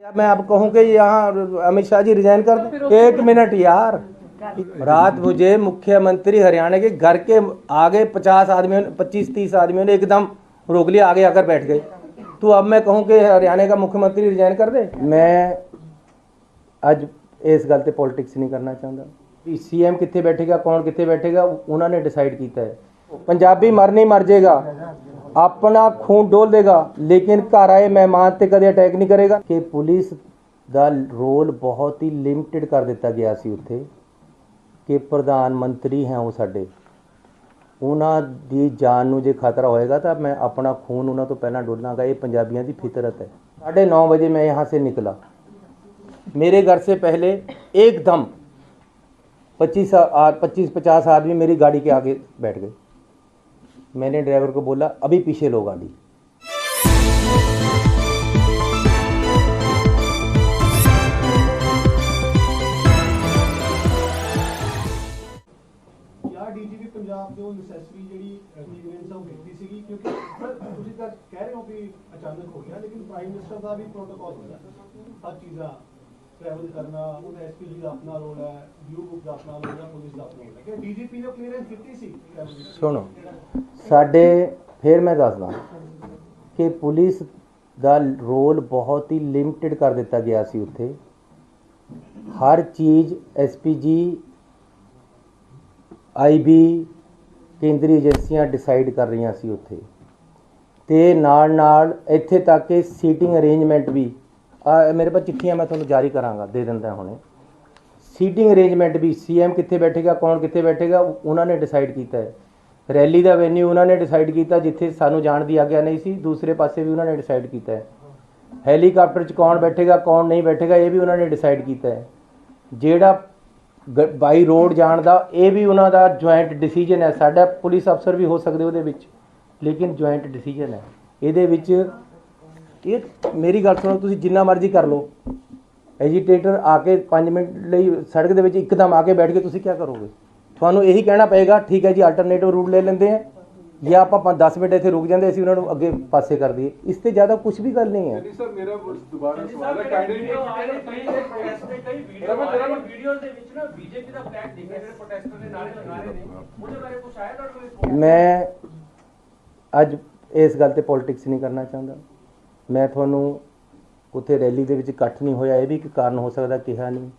मैं अब कहूँ कि यहाँ अमित शाह जी रिजाइन कर दें? एक मिनट यार, रात मुझे मुख्यमंत्री हरियाणा के घर के आगे 50 आदमियों 25-30 आदमियों ने एकदम रोक लिया, आगे आकर बैठ गए। तो अब मैं कहूँ कि हरियाणा का मुख्यमंत्री रिजाइन कर दे? मैं ਅੱਜ ਇਸ ਗੱਲ ਤੇ ਪੋਲਿਟਿਕਸ ਨਹੀਂ ਕਰਨਾ ਚਾਹੁੰਦਾ। ਵੀ ਸੀਐਮ ਕਿੱਥੇ ਬੈਠੇਗਾ, ਕੌਣ ਕਿੱਥੇ ਬੈਠੇਗਾ, ਉਹਨਾਂ ਨੇ ਡਿਸਾਈਡ ਕੀਤਾ ਹੈ। ਪੰਜਾਬੀ ਮਰ ਨਹੀਂ ਮਰ ਜਾਏਗਾ, ਆਪਣਾ ਖੂਨ ਡੋਲ ਦੇਗਾ, ਲੇਕਿਨ ਘਰ ਆਏ ਮਹਿਮਾਨ ਤੇ ਕਦੇ ਅਟੈਕ ਨਹੀਂ ਕਰੇਗਾ। ਕਿ ਪੁਲਿਸ ਦਾ ਰੋਲ ਬਹੁਤ ਹੀ ਲਿਮਟਿਡ ਕਰ ਦਿੱਤਾ ਗਿਆ ਸੀ ਉੱਥੇ, ਕਿ ਪ੍ਰਧਾਨ ਮੰਤਰੀ ਹੈ ਉਹ ਸਾਡੇ, ਉਹਨਾਂ ਦੀ ਜਾਨ ਨੂੰ ਜੇ ਖਤਰਾ ਹੋਏਗਾ ਤਾਂ मैं अपना खून ਉਹਨਾਂ ਤੋਂ ਪਹਿਲਾਂ ਡੋਲਾਂਗਾ। ये पंजाबियों की फितरत है। 9:30 बजे मैं यहाँ से निकला, मेरे घर से पहले एकदम 25-50 आदमी मेरी गाड़ी के आगे बैठ गए। मैंने ड्राइवर को बोला अभी पीछे लो गाड़ी। ਡੀਜੀਪੀ ਪੰਜਾਬ ਜੋ ਨੈਸੈਸਰੀ ਜਿਹੜੀ ਕਲੀਅਰੈਂਸ ਉਹ ਕੀਤੀ ਸੀਗੀ, ਕਿਉਂਕਿ ਤੁਸੀਂ ਤਾਂ ਕਹਿ ਰਹੇ ਹੋ ਵੀ ਅਚਾਨਕ ਹੋ ਗਿਆ, ਲੇਕਿਨ ਪ੍ਰਾਈਮ ਮਿਨਿਸਟਰ ਦਾ ਵੀ ਪ੍ਰੋਟੋਕਾਲ ਹੁੰਦਾ, ਹਰ ਚੀਜ਼ਾਂ ट्रैवल करना, उन एसपीजी का अपना रोल है, ब्लू बुक का अपना रोल है, पुलिस का अपना रोल है। क्या डीजीपी ने क्लीयरेंस की सी? सुनो साडे फिर मैं दसदा कि पुलिस का रोल बहुत ही लिमिटेड कर दिता गया सी उत्थे। हर चीज़ एसपीजी आईबी केंद्रीय एजेंसियां डिसाइड कर रही सी उत्थे, ते नाल इत्थे तक कि सीटिंग अरेंजमेंट भी मेरे पास चिट्ठियाँ मैं थोड़ा जारी कराँगा, दे दिंदा हुणे। सीटिंग अरेंजमेंट भी सीएम कित्थे बैठेगा, कौन कित्थे बैठेगा, उन्होंने डिसाइड किया है। रैली का वेन्यू उन्होंने डिसाइड किया, जिथे सानू जाण दी आग्या नहीं सी, दूसरे पासे भी उन्होंने डिसाइड किया है। हैलीकाप्टर च कौन बैठेगा कौन नहीं बैठेगा ये भी उन्होंने डिसाइड किया है। जेड़ा बाई रोड जाण दा ये भी उन्हों का ज्वाइंट डिसीजन है। साडा पुलिस अफसर भी हो सकते उहदे विच, लेकिन ज्वाइंट डिसीजन है। ये विच ये मेरी गल सुनो, तुसीं जिन्ना मर्जी कर लो, एजीटेटर आके 5 मिनट ਲਈ सड़क ਦੇ ਵਿੱਚ ਇੱਕਦਮ आके बैठ के तुसीं क्या करोगे? ਤੁਹਾਨੂੰ ਇਹੀ ਕਹਿਣਾ ਪਏਗਾ ਠੀਕ ਹੈ ਜੀ ਅਲਟਰਨੇਟਿਵ रूट ले लेंदे हैं, या ਆਪਾਂ 10 मिनट ਇੱਥੇ रुक जाते, ਅਸੀਂ ਉਹਨਾਂ ਨੂੰ ਅੱਗੇ ਪਾਸੇ कर दिए। इस से ज़्यादा कुछ भी गल नहीं है। सर मेरा दोबारा सवाल है, मैं ਅੱਜ इस गल ते पॉलिटिक्स नहीं करना चाहता। मैं ਤੁਹਾਨੂੰ ਉੱਥੇ ਰੈਲੀ ਦੇ ਵਿੱਚ ਇਕੱਠ ਨਹੀਂ ਹੋਇਆ ਇਹ ਵੀ ਇੱਕ ਕਾਰਨ ਹੋ ਸਕਦਾ ਕਿਹਾ ਨਹੀਂ।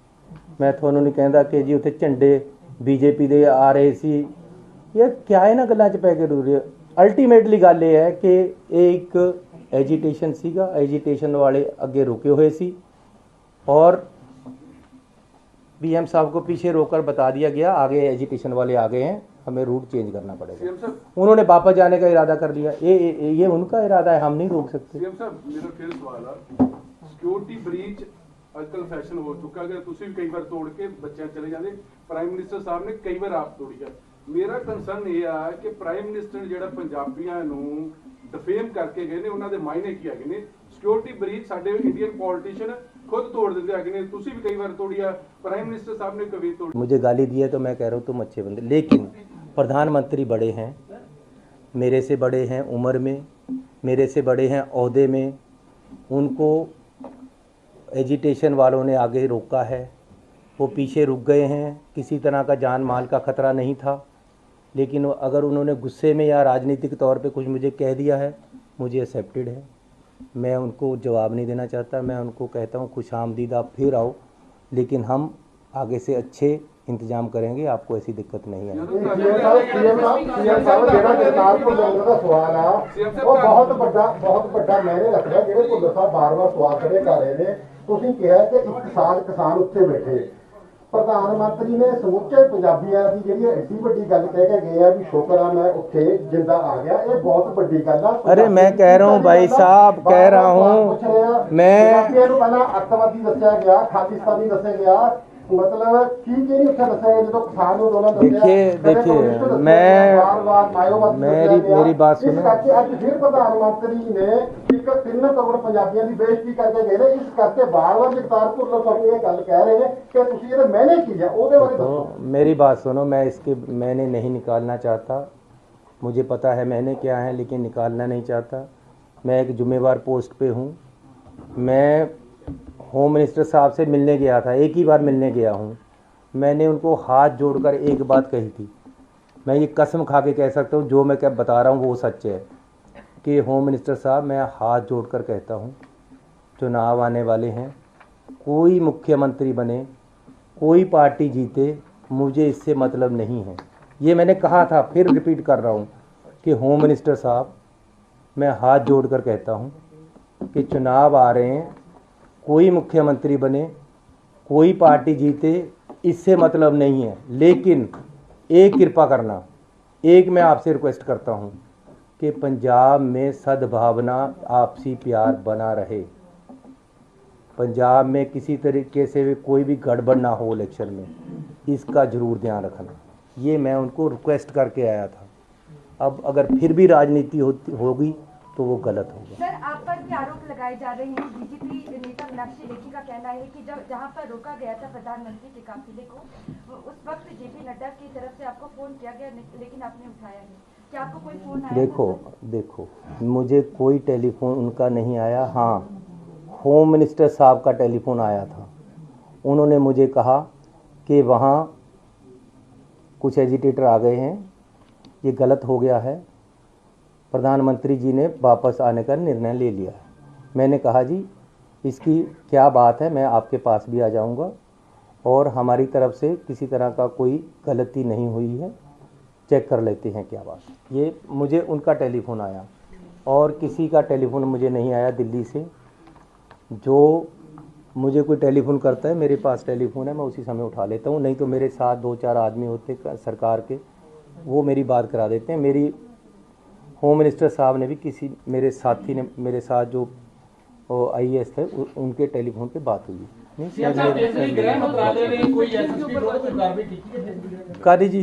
ਮੈਂ ਤੁਹਾਨੂੰ ਨਹੀਂ ਕਹਿੰਦਾ ਕਿ ਜੀ ਉੱਥੇ ਝੰਡੇ ਬੀਜੇਪੀ ਦੇ ਆ ਰਹੇ ਸੀ। ਇਹ ਕਿਆ ਇਹਨਾਂ ਗੱਲਾਂ 'ਚ ਪੈ ਕੇ ਰੋ ਰਹੇ? ਅਲਟੀਮੇਟਲੀ ਗੱਲ ਇਹ ਹੈ ਕਿ ਇਹ ਇੱਕ एजिटेशन ਸੀਗਾ, एजिटेशन वाले ਅੱਗੇ रुके हुए सी और बीएम साहब को पीछे रोककर बता दिया गया आगे एजिटेशन वाले आ गए हैं, हमें रूट चेंज करना पड़ेगा। उन्होंने वापस जाने का इरादा कर लिया, ये उनका इरादा है, हम नहीं रोक सकते। सीएम साहब मेरा फिर सवाल है, सिक्योरिटी ब्रीच आजकल फैशन हो चुका है, तुसीं भी कई बार तोड़ के बच्चे चले जाते, प्राइम मिनिस्टर साहब ने कई बार आप तोड़ी है। मेरा कंसर्न ये है कि प्राइम मिनिस्टर ਜਿਹੜਾ ਪੰਜਾਬੀਆਂ ਨੂੰ डिफेम करके गए ने, उन्होंने मायने की है ने सिक्योरिटी ब्रीच साडे इंडियन पॉलिटिशियन खुद तोड़ देते हैं, तुसीं भी कई बार तोड़ी है, प्राइम मिनिस्टर साहब ने कभी तोड़ी। मुझे गाली दी है तो मैं कह रहा हूँ तुम अच्छे बंदे, लेकिन प्रधानमंत्री बड़े हैं, मेरे से बड़े हैं उम्र में, मेरे से बड़े हैं ओहदे में, उनको एजिटेशन वालों ने आगे रोका है, वो पीछे रुक गए हैं, किसी तरह का जान माल का खतरा नहीं था। लेकिन अगर उन्होंने गुस्से में या राजनीतिक तौर पे कुछ मुझे कह दिया है, मुझे एक्सेप्टेड है, मैं उनको जवाब नहीं देना चाहता। मैं उनको कहता हूँ खुश आमदीद, आप फिर आओ, लेकिन हम आगे से अच्छे इंतजाम करेंगे, आपको ऐसी दिक्कत नहीं है। प्रधानमंत्री ने समूचे पंजाबियों की जी एड्डी वड्डी गल कह के गए भी शुक्र है मैं उत्थे जिंदा आ गया, ये बहुत वड्डी गल है। अरे मैं कह रहा हूँ भाई साहब, कह रहा हूँ मैं पहला अतवादी दस्या गया, खालिस्तानी दस्या गया, मतलब ठीक है नहीं उत्थे दस्या गया जो किसान आंदोलन। देखिए मेरी बात सुनो, अज फिर प्रधानमंत्री ने एक 3 करोड़ पंजाबियों की बेइज्जती करके गए, इस करके बार-बार जगतार भुल्लर साहब ये गल कह रहे हैं कि तुसीं ये मैंने की है ਉਹਦੇ ਬਾਰੇ ਦੱਸੋ। मेरी बात सुनो, मैं इसके मैंने नहीं निकालना चाहता, मुझे पता है मैंने क्या है, लेकिन निकालना नहीं चाहता। मैं एक जुम्मेवार पोस्ट पे हूँ। मैं होम मिनिस्टर साहब से मिलने गया था, एक ही बार मिलने गया हूँ। मैंने उनको हाथ जोड़कर एक बात कही थी, मैं ये कसम खा के कह सकता हूँ, जो मैं क्या बता रहा हूँ वो सच है कि होम मिनिस्टर साहब, मैं हाथ जोड़कर कहता हूँ, चुनाव आने वाले हैं, कोई मुख्यमंत्री बने, कोई पार्टी जीते, मुझे इससे मतलब नहीं है। ये मैंने कहा था, फिर रिपीट कर रहा हूँ कि होम मिनिस्टर साहब, मैं हाथ जोड़कर कहता हूँ कि चुनाव आ रहे हैं, कोई मुख्यमंत्री बने, कोई पार्टी जीते, इससे मतलब नहीं है। लेकिन एक कृपा करना, एक मैं आपसे रिक्वेस्ट करता हूँ कि पंजाब में सद्भावना, आपसी प्यार बना रहे। पंजाब में किसी तरीके से भी कोई भी गड़बड़ ना हो इलेक्शन में, इसका ज़रूर ध्यान रखना। ये मैं उनको रिक्वेस्ट करके आया था। अब अगर फिर भी राजनीति होगी तो वो गलत होगा। सर, आप पर भी आरोप लगाए जा रहे हैं। बीजेपी नेता मीनाक्षी लेखी का कहना है कि जहां पर रोका गया था प्रधानमंत्री के काफिले को, उस वक्त जेपी नड्डा की तरफ से आपको फोन किया गया, लेकिन आपने उठाया नहीं। क्या आपको कोई फोन आया? देखो, मुझे कोई टेलीफोन उनका नहीं आया। हाँ, होम मिनिस्टर साहब का टेलीफोन आया था। उन्होंने मुझे कहा कि वहाँ कुछ एजिटेटर आ गए हैं, ये गलत हो गया है, प्रधानमंत्री जी ने वापस आने का निर्णय ले लिया है। मैंने कहा जी, इसकी क्या बात है, मैं आपके पास भी आ जाऊंगा और हमारी तरफ से किसी तरह का कोई गलती नहीं हुई है, चेक कर लेते हैं क्या बात। ये मुझे उनका टेलीफोन आया और किसी का टेलीफोन मुझे नहीं आया दिल्ली से। जो मुझे कोई टेलीफोन करता है, मेरे पास टेलीफोन है, मैं उसी समय उठा लेता हूँ, नहीं तो मेरे साथ 2-4 आदमी होते सरकार के, वो मेरी बात करा देते हैं। मेरी होम मिनिस्टर साहब ने भी किसी मेरे साथी ने, मेरे साथ जो IAS थे, उनके टेलीफोन पे बात हुई। कादी जी,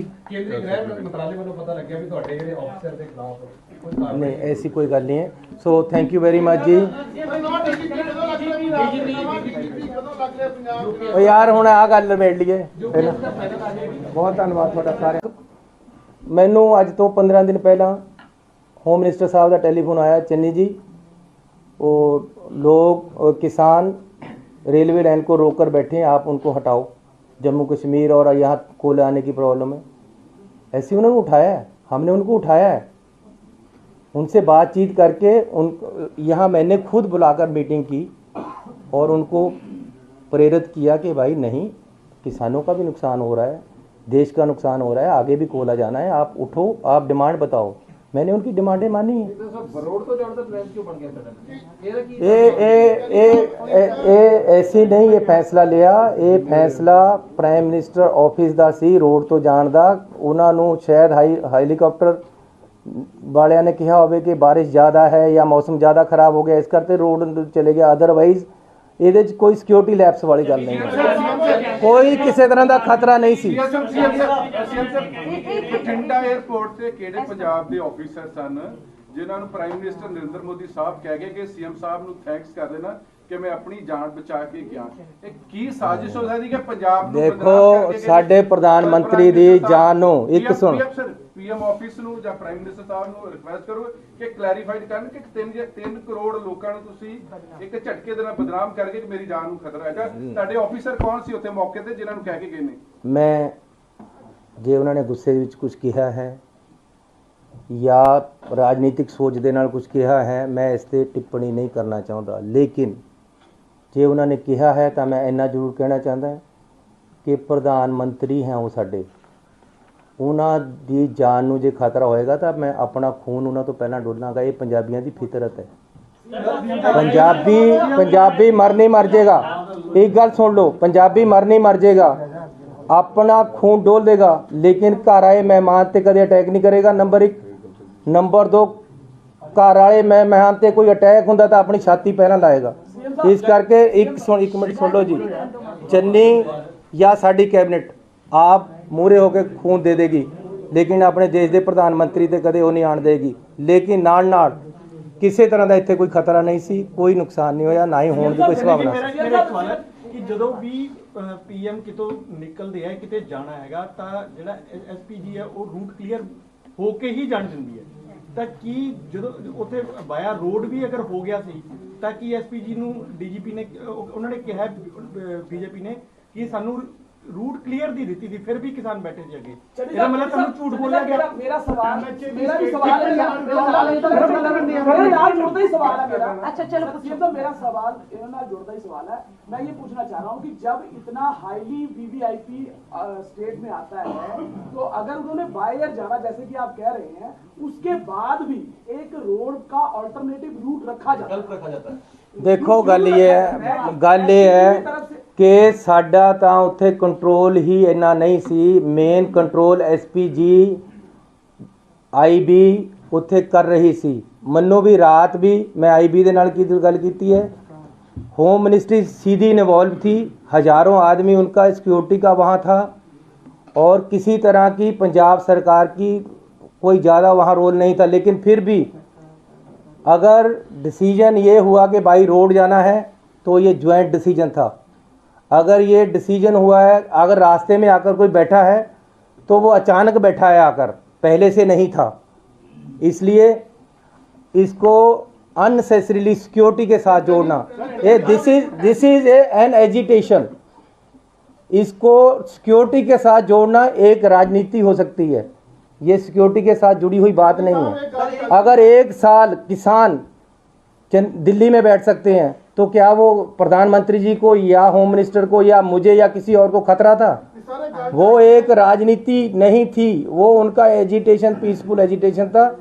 नहीं ऐसी कोई गल नहीं है। So thank you very much ji. यार हुण आ गल निबेड़ लईए, बहुत धन्नवाद तुहाडा सारे। मैनू अज तो 15 दिन पहला होम मिनिस्टर साहब का टेलीफोन आया, चन्नी जी वो लोग किसान रेलवे लाइन को रोक कर बैठे हैं, आप उनको हटाओ, जम्मू कश्मीर और यहाँ कोयले आने की प्रॉब्लम है। ऐसे उन्होंने उठाया है, हमने उनको उठाया है, उनसे बातचीत करके यहाँ मैंने खुद बुलाकर मीटिंग की और उनको प्रेरित किया कि भाई नहीं, किसानों का भी नुकसान हो रहा है, देश का नुकसान हो रहा है, आगे भी कोयला जाना है, आप उठो, आप डिमांड बताओ। मैंने उनकी डिमांडें मानी है। ऐसे नहीं ये फैसला लिया, ये फैसला प्राइम मिनिस्टर ऑफिस का सी, रोड तो जाण दा। उन्होंने शायद हेलीकॉप्टर वालिया ने कहा होवे कि बारिश ज़्यादा है या मौसम ज़्यादा खराब हो गया, इस करते रोड चले गया। अदरवाइज ये कोई सिक्योरिटी लैप्स वाली गल नहीं है, कोई किसी तरह का खतरा नहीं सी। बठिंडा एयरपोर्ट से किहड़े पंजाब के ऑफिसर सन जिन्होंने प्राइम मिनिस्टर नरेंद्र मोदी साहब कह गए कि सीएम साहब ਨੂੰ थैंक्स कर देना कि मैं अपनी जान बचा के गया। की साजिश हो सकती है पंजाब ਨੂੰ? देखो साडे प्रधानमंत्री दी जान ਨੂੰ एक सुन, पीएम ऑफिस ਨੂੰ ਜਾਂ प्राइम मिनिस्टर साहब ਨੂੰ रिक्वेस्ट करो कि क्लैरिफाइड ਕਰਨ कि 3 ਕਰੋੜ ਲੋਕਾਂ ਨੂੰ ਤੁਸੀਂ ਇੱਕ ਝਟਕੇ ਦੇ ਨਾਲ ਬਦਨਾਮ ਕਰਕੇ ਕਿ ਮੇਰੀ ਜਾਨ ਨੂੰ ਖਤਰਾ ਹੈਗਾ। ਤੁਹਾਡੇ ਆਫੀਸਰ ਕੌਣ ਸੀ ਉੱਥੇ ਮੌਕੇ ਤੇ ਜਿਨ੍ਹਾਂ ਨੂੰ ਕਹਿ ਕੇ ਗਏ ਨੇ? मैं ਜੇ ਉਹਨਾਂ ਨੇ ਗੁੱਸੇ ਵਿੱਚ ਕੁਝ ਕਿਹਾ ਹੈ या राजनीतिक सोच ਦੇ ਨਾਲ ਕੁਝ ਕਿਹਾ ਹੈ, मैं इस ਤੇ ਟਿੱਪਣੀ नहीं करना चाहता। लेकिन ਜੇ ਉਹਨਾਂ ਨੇ ਕਿਹਾ ਹੈ ਤਾਂ मैं ਇੰਨਾ ਜ਼ਰੂਰ ਕਹਿਣਾ ਚਾਹੁੰਦਾ ਕਿ ਪ੍ਰਧਾਨ ਮੰਤਰੀ ਹੈ ਉਹ ਸਾਡੇ, ਉਹਨਾਂ ਦੀ ਜਾਨ ਨੂੰ ਜੇ ਖਤਰਾ ਹੋਏਗਾ ਤਾਂ ਮੈਂ ਆਪਣਾ ਖੂਨ ਉਹਨਾਂ ਤੋਂ ਪਹਿਲਾਂ ਡੋਲਾਂਗਾ। ਇਹ ਪੰਜਾਬੀਆਂ ਦੀ ਫਿਤਰਤ ਹੈ। ਪੰਜਾਬੀ ਮਰ ਨਹੀਂ ਮਰ ਜਾਏਗਾ। एक गल सुन लो, पंजाबी मर नहीं मर जाएगा, अपना खून डोल देगा, लेकिन घर आए मेहमान ते कदे अटैक नहीं करेगा। नंबर 1। नंबर 2, घर आए मेहमान ते कोई अटैक होंदा तो अपनी छाती पहला लाएगा। इस करके एक मिनट सुन लो जी, चन्नी या साडी कैबिनेट आप मूहरे होकर खून दे देगी, लेकिन अपने देश के प्रधानमंत्री ते कदे वो नहीं आण देगी। लेकिन नाल नाल ਕਿਸੇ ਤਰ੍ਹਾਂ ਦਾ ਇੱਥੇ ਕੋਈ ਖਤਰਾ ਨਹੀਂ ਸੀ, ਕੋਈ ਨੁਕਸਾਨ ਨਹੀਂ ਹੋਇਆ, ਨਾ ਹੀ ਹੋਣ ਦੀ ਕੋਈ ਸੰਭਾਵਨਾ ਸੀ। ਕਿ ਜਦੋਂ ਵੀ PM ਕਿਤੋਂ ਨਿਕਲਦੇ ਆ ਕਿਤੇ ਜਾਣਾ ਹੈਗਾ ਤਾਂ ਜਿਹੜਾ SPG ਹੈ ਉਹ ਰੂਟ ਕਲੀਅਰ ਹੋ ਕੇ ਹੀ ਜਾਣ ਦਿੰਦੀ ਹੈ। ਤਾਂ ਕੀ ਜਦੋਂ ਉੱਥੇ ਬਾਇਆ ਰੋਡ ਵੀ ਅਗਰ ਹੋ ਗਿਆ ਸੀ ਤਾਂ ਕੀ ਐਸਪੀਜੀ ਨੂੰ ਡੀਜੀਪੀ ਨੇ ਉਹਨਾਂ ਨੇ ਕਿਹਾ ਬੀਜੇਪੀ ਨੇ ਕਿ ਸਾਨੂੰ रूट क्लियर दी दी थी, फिर भी किसान बैठे थे आगे। मेरा मतलब तुम झूठ बोला गया। मेरा भी सवाल है यार, जुड़ता ही सवाल है मेरा। अच्छा चलो, ये तो मेरा सवाल इन्होंने जुड़ता ही सवाल है। मैं ये पूछना चाह रहा हूँ कि जब इतना हाईली वीवीआईपी स्टेट में आता है, तो अगर उन्होंने बाय एयर जाना जैसे कि आप कह रहे हैं, उसके बाद भी एक रोड का अल्टरनेटिव रूट रखा जाता है। देखो गल ये है कि साडा तां उत्थे कंट्रोल ही इन्ना नहीं सी। मेन कंट्रोल एसपीजी आईबी उत्थे कर रही सी। मन्नो भी रात भी मैं आईबी दे नाल की गल कीती है, होम मिनिस्ट्री सीधी इन्वॉल्व थी, हज़ारों आदमी उनका सिक्योरिटी का वहाँ था, और किसी तरह की पंजाब सरकार की कोई ज़्यादा वहाँ रोल नहीं था। लेकिन फिर भी अगर डिसीजन ये हुआ कि भाई रोड जाना है तो ये ज्वाइंट डिसीजन था। अगर ये डिसीजन हुआ है, अगर रास्ते में आकर कोई बैठा है तो वो अचानक बैठा है आकर, पहले से नहीं था। इसलिए इसको अननेसेसरीली सिक्योरिटी के साथ जोड़ना, ये दिस इज एन एजिटेशन। इसको सिक्योरिटी के साथ जोड़ना एक राजनीति हो सकती है, ये सिक्योरिटी के साथ जुड़ी हुई बात नहीं है। अगर एक साल किसान दिल्ली में बैठ सकते हैं तो क्या वो प्रधानमंत्री जी को या होम मिनिस्टर को या मुझे या किसी और को खतरा था? वो एक राजनीति नहीं थी, वो उनका एजिटेशन पीसफुल एजिटेशन था।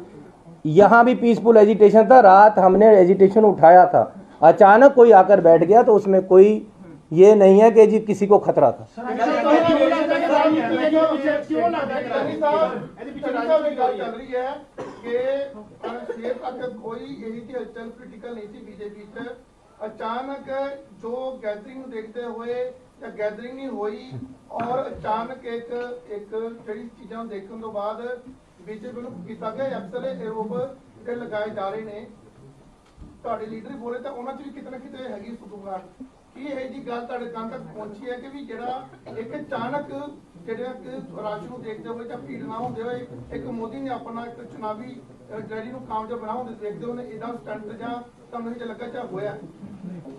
यहाँ भी पीसफुल एजिटेशन था, रात हमने एजिटेशन उठाया था। अचानक कोई आकर बैठ गया तो उसमें कोई ये नहीं है कि जी किसी को खतरा था। अचानक जो गैदरिंग देखते हुए या गैदरिंग नहीं हुई और अचानक एक जड़ी चीज़ों देखने तो बाद बीजेपी ਨੂੰ ਕੀਤਾ ਗਿਆ ਅਕਸਰ ਆਰੋਪ ਜਿਹੜੇ ਲਗਾਏ ਜਾ ਰਹੇ ਨੇ। ਤੁਹਾਡੇ ਲੀਡਰ ਬੋਲੇ ਤਾਂ ਉਹਨਾਂ 'ਚ ਵੀ ਕਿਤੇ ਨਾ ਕਿਤੇ ਹੈਗੀ ਸੁਤੂਗਾਰ। ਕੀ ਇਹ ਜੀ ਗੱਲ ਤੁਹਾਡੇ ਕੰਨ ਤੱਕ ਪਹੁੰਚੀ ਹੈ ਕਿ ਵੀ ਜਿਹੜਾ ਇੱਕ ਅਚਾਨਕ ਜਿਹੜਾ ਰਾਸ਼ੀ ਨੂੰ ਦੇਖਦੇ ਹੋਏ ਜਾਂ ਭੀੜ ਨਾ ਹੁੰਦੇ ਹੋਏ ਇੱਕ ਮੋਦੀ ਨੇ ਆਪਣਾ ਇੱਕ ਚੁਣਾਵੀ ਰੈਲੀ ਨੂੰ ਕਾਮਯਾਬ ਬਣਾਉਣ ਦੇ ਦੇਖਦੇ ਹੋਏ ਇਹਦਾ ਸਟੰਟ ਜਾਂ ਤੁਹਾਨੂੰ ਇਹ ਲੱਗਾ ਚਾ ਹੋਇਆ?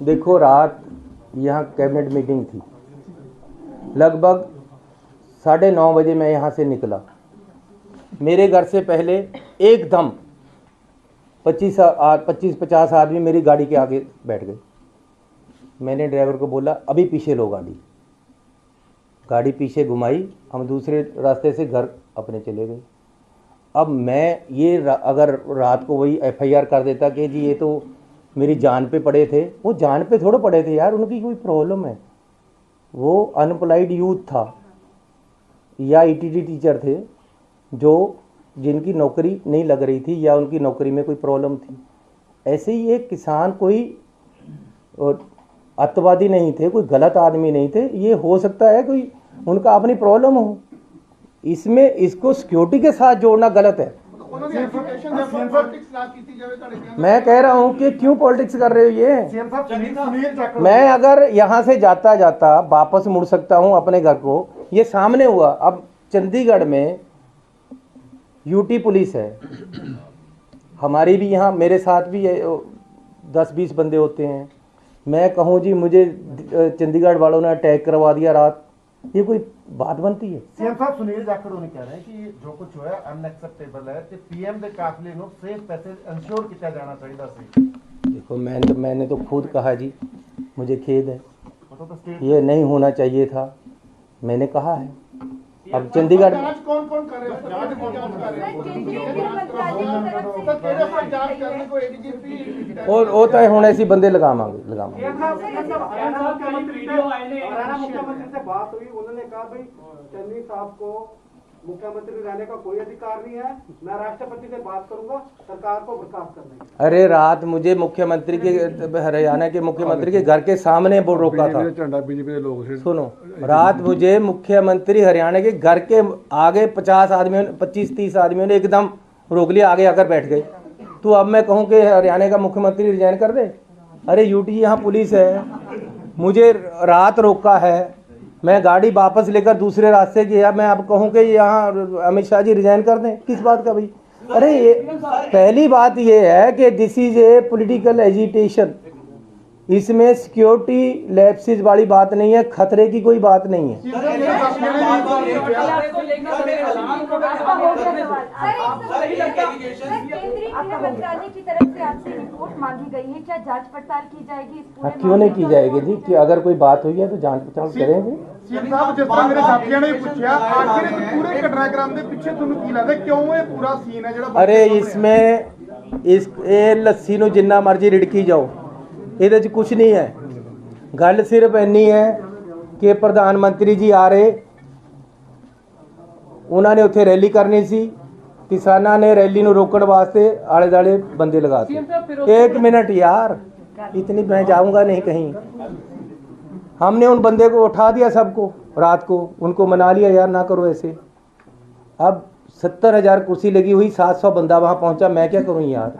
देखो, रात यहाँ कैबिनेट मीटिंग थी, लगभग 9:30 बजे मैं यहाँ से निकला। मेरे घर से पहले एकदम 25-50 आदमी मेरी गाड़ी के आगे बैठ गए। मैंने ड्राइवर को बोला अभी पीछे लो गाड़ी पीछे घुमाई, हम दूसरे रास्ते से घर अपने चले गए। अब मैं ये अगर रात को वही FIR कर देता कि जी ये तो मेरी जान पे पड़े थे, वो जान पे थोड़े पड़े थे यार, उनकी कोई प्रॉब्लम है। वो अनएम्प्लॉयड यूथ था या ETT टीचर थे जो जिनकी नौकरी नहीं लग रही थी या उनकी नौकरी में कोई प्रॉब्लम थी। ऐसे ही एक किसान कोई अत्यावादी नहीं थे, कोई गलत आदमी नहीं थे। ये हो सकता है कोई उनका अपनी प्रॉब्लम हो, इसमें इसको सिक्योरिटी के साथ जोड़ना गलत है। मैं कह रहा हूँ कि क्यों पॉलिटिक्स कर रहे हो ये? मैं अगर यहाँ से जाता जाता वापस मुड़ सकता हूँ अपने घर को, ये सामने हुआ। अब चंडीगढ़ में यूटी पुलिस है, हमारी भी यहाँ मेरे साथ भी 10-20 बंदे होते हैं। मैं कहूँ जी मुझे चंडीगढ़ वालों ने अटैक करवा दिया रात, ये कोई बात बनती है? सीएम साहब सुनील जाखड़ ने कह रहे हैं कि जो कुछ हुआ अनएक्सेप्टेबल है कि पीएम के काफिले ਨੂੰ सेफ पैसेज इंश्योर किया जाना चाहिए ਸੀ। देखो मैंने तो खुद कहा जी, मुझे खेद है, ये नहीं होना चाहिए था, मैंने कहा है। अब चंडीगढ़ कौन कौन कर रहे हैं जांच कर रहे हैं और होता है हुण ऐसी बंदे लगावांगे मुख्यमंत्री से बात हुई, उन्होंने कहा भाई चन्नी साहब को मुख्यमंत्री रहने का कोई अधिकार नहीं है, मैं राष्ट्रपति से बात करूंगा सरकार को बर्खास्त करने की। अरे रात मुझे मुख्यमंत्री के हरियाणा के मुख्यमंत्री के घर के सामने वो रोका था। सुनो, रात मुझे मुख्यमंत्री हरियाणा के घर के आगे 50 आदमियों 25-30 आदमियों ने एकदम रोक लिया, आगे आकर बैठ गए। तो अब मैं कहूँ कि हरियाणा का मुख्यमंत्री रिजाइन कर दे? अरे यूटी यहाँ पुलिस है, मुझे रात रोका है, मैं गाड़ी वापस लेकर दूसरे रास्ते गया, मैं अब कहूँ कि यहाँ अमित शाह जी रिजाइन कर दें? किस बात का भाई? अरे पहली बात ये है कि this is a political agitation, इसमें सिक्योरिटी लैप्सेस वाली बात नहीं है, खतरे की कोई बात नहीं है। केंद्रीय गृह मंत्रालय की तरफ से आपसे रिपोर्ट मांगी गई है, क्या जांच पड़ताल की जाएगी इस पूरे क्यों नहीं की जाएगी जी? कि अगर कोई बात हुई है तो जांच पड़ताल करेंगे। सीएम साहब, जिस तरह मेरे साथियों ने पूछा, आखिर इस पूरे घटनाक्रम के पीछे ਤੁਹਾਨੂੰ ਕੀ ਲੱਗਦਾ क्यों ये पूरा सीन है ਜਿਹੜਾ अरे इसमें ਇਹ ਲੱਸੀ ਨੂੰ ਜਿੰਨਾ ਮਰਜ਼ੀ ਰਿੜਕੀ ਜਾਓ, ਇਹਦੇ 'ਚ ਕੁਝ ਨਹੀਂ ਹੈ। ਗੱਲ ਸਿਰਫ ਇੰਨੀ ਹੈ ਕਿ ਪ੍ਰਧਾਨ ਮੰਤਰੀ ਜੀ ਆ ਰਹੇ, ਉਹਨਾਂ ਨੇ ਉੱਥੇ ਰੈਲੀ ਕਰਨੀ ਸੀ, किसाना ने रैली ਨੂੰ रोकने वास्ते आले दाले बंदे लगाते। एक मिनट यार, इतनी मैं जाऊंगा नहीं कहीं। हमने उन बंदे को उठा दिया, सबको रात को उनको मना लिया, यार ना करो ऐसे। अब 70,000 कुर्सी लगी हुई, 700 बंदा वहां पहुंचा, मैं क्या करूं यार।